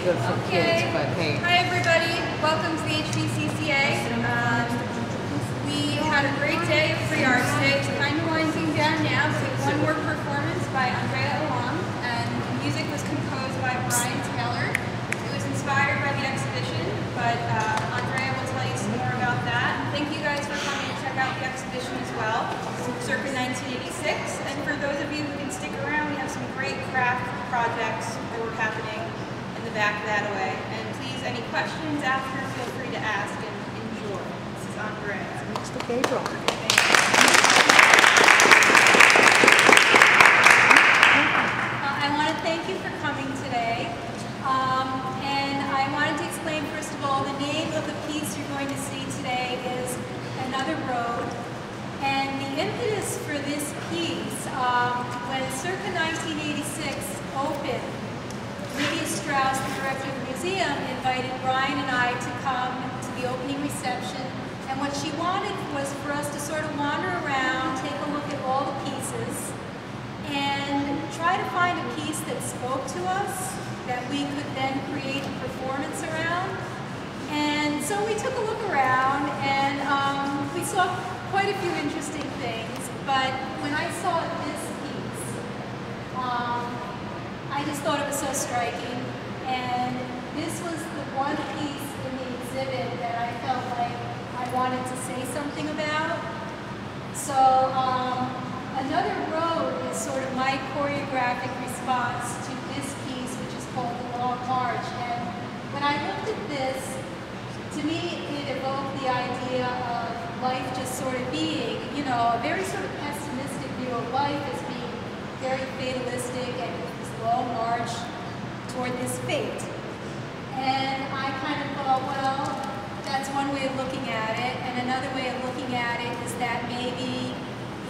good for kids, but hey. Hi everybody, welcome to the HBCCA. We had a great day of free arts today. It's kind of winding down now, so we have one more performance by Andrea Elam, and the music was composed by Brian Taylor. It was inspired by the exhibition, but Andrea will tell you some more about that. And thank you guys for coming to check out the exhibition as well, circa 1986. And for those of you who can stick around, we have some great craft projects that were happening in the back that way. And please, any questions after, feel free to ask and enjoy. This is Andrea. Mr. Gabriel. I want to thank you for coming today. And I wanted to explain, first of all, the name of the piece you're going to see today is Another Road. And the impetus for this piece, when circa 1986 opened, Lydia Strauss, the director of the museum, invited Brian and I to come to the opening reception. And what she wanted was for us to sort of wander around, take a look at all the pieces, and try to find a piece that spoke to us, that we could then create a performance around. And so we took a look around, and we saw quite a few interesting things. But when I saw this piece, I just thought it was so striking. And this was the one piece in the exhibit that I felt like I wanted to say something about. So Another Road is sort of my choreographic response to this piece, which is called The Long March. And when I looked at this, to me it evoked the idea of life just sort of being, you know, a very sort of pessimistic view of life as being very fatalistic and this long march toward this fate. And I kind of thought, well, that's one way of looking at it, and another way of looking at it is that maybe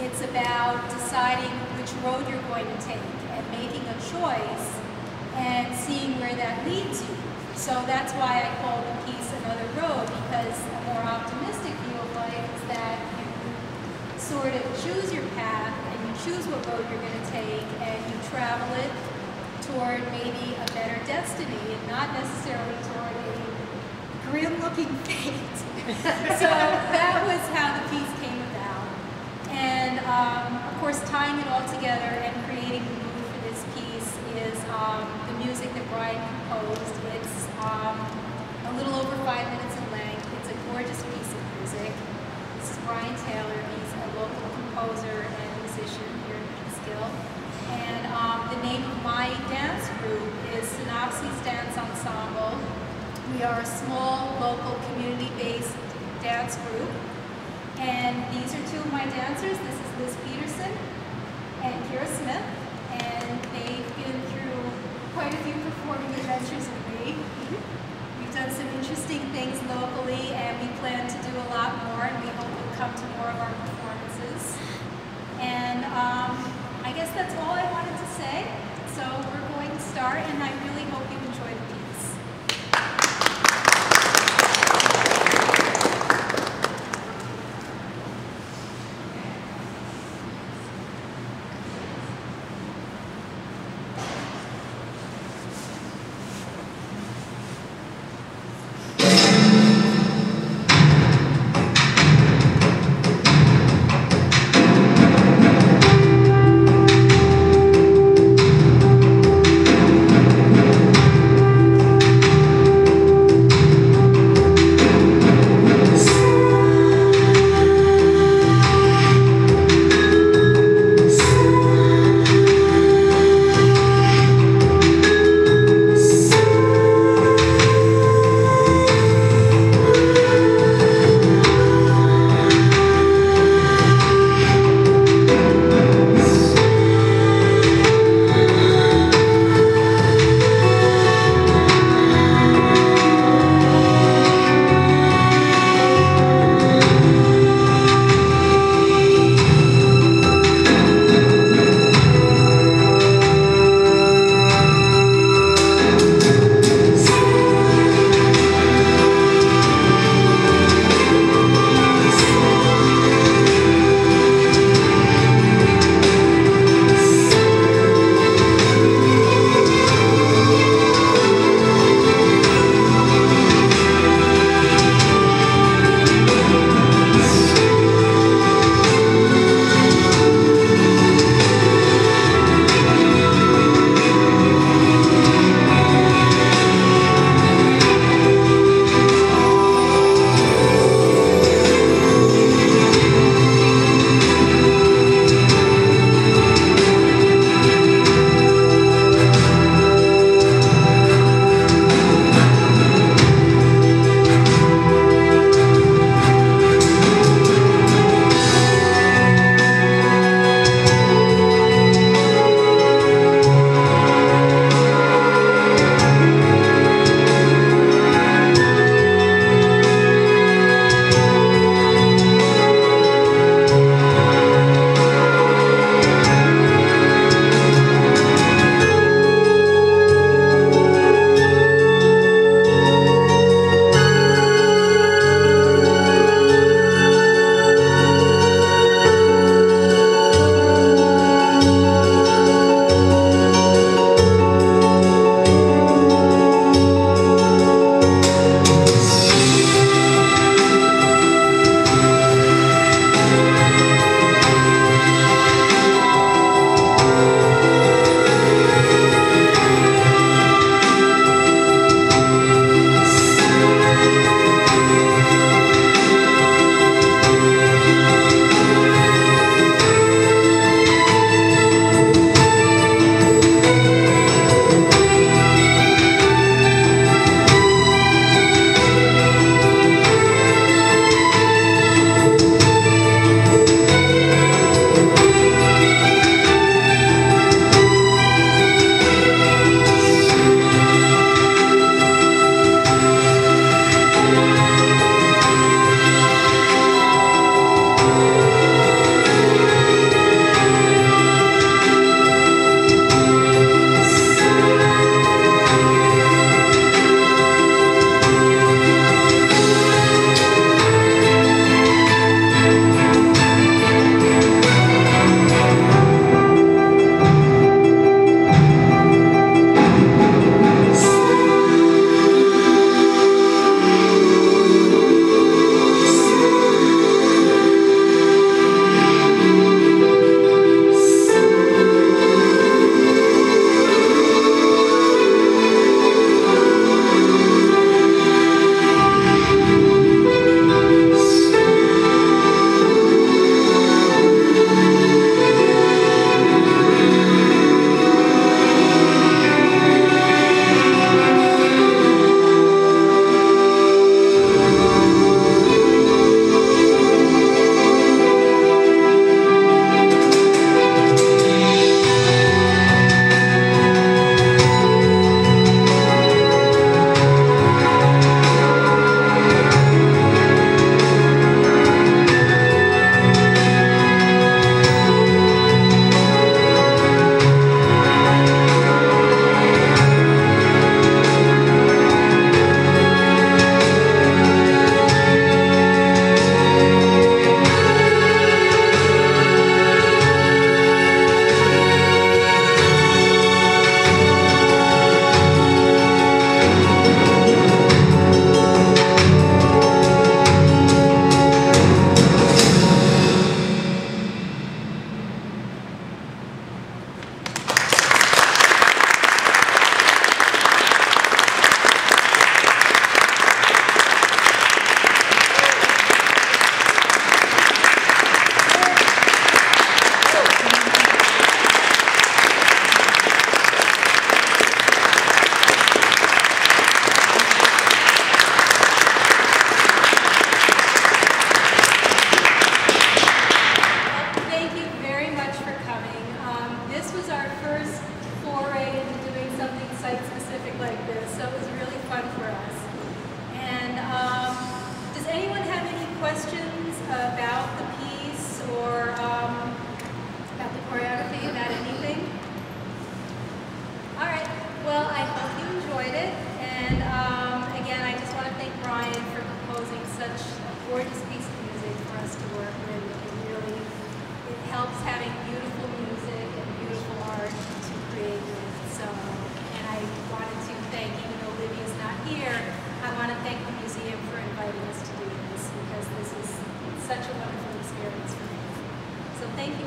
it's about deciding which road you're going to take and making a choice and seeing where that leads you. So that's why I call the piece Another Road, because a more optimistic view of life is that you sort of choose your path and you choose what road you're going to take and you travel it toward maybe a better destiny and not necessarily toward a grim-looking fate. So that was how the piece came about. And of course, tying it all together and creating the mood for this piece is the music that Brian composed. It's a little over 5 minutes in length. It's a gorgeous piece of music. This is Brian Taylor. He's a local composer and musician here in Peekskill. And the name of my dance group is Synapses Dance Ensemble. We are a small, local, community-based dance group. And these are two of my dancers. This is Liz Peterson and Kyra Smith. And they've been through quite a few performing adventures with me. We've done some interesting things locally, and we plan to do a lot more, and we hope you'll come to more of our performances. And I guess that's all I wanted to say. So we're going to start, and I really hope you enjoy the piece.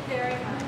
very much.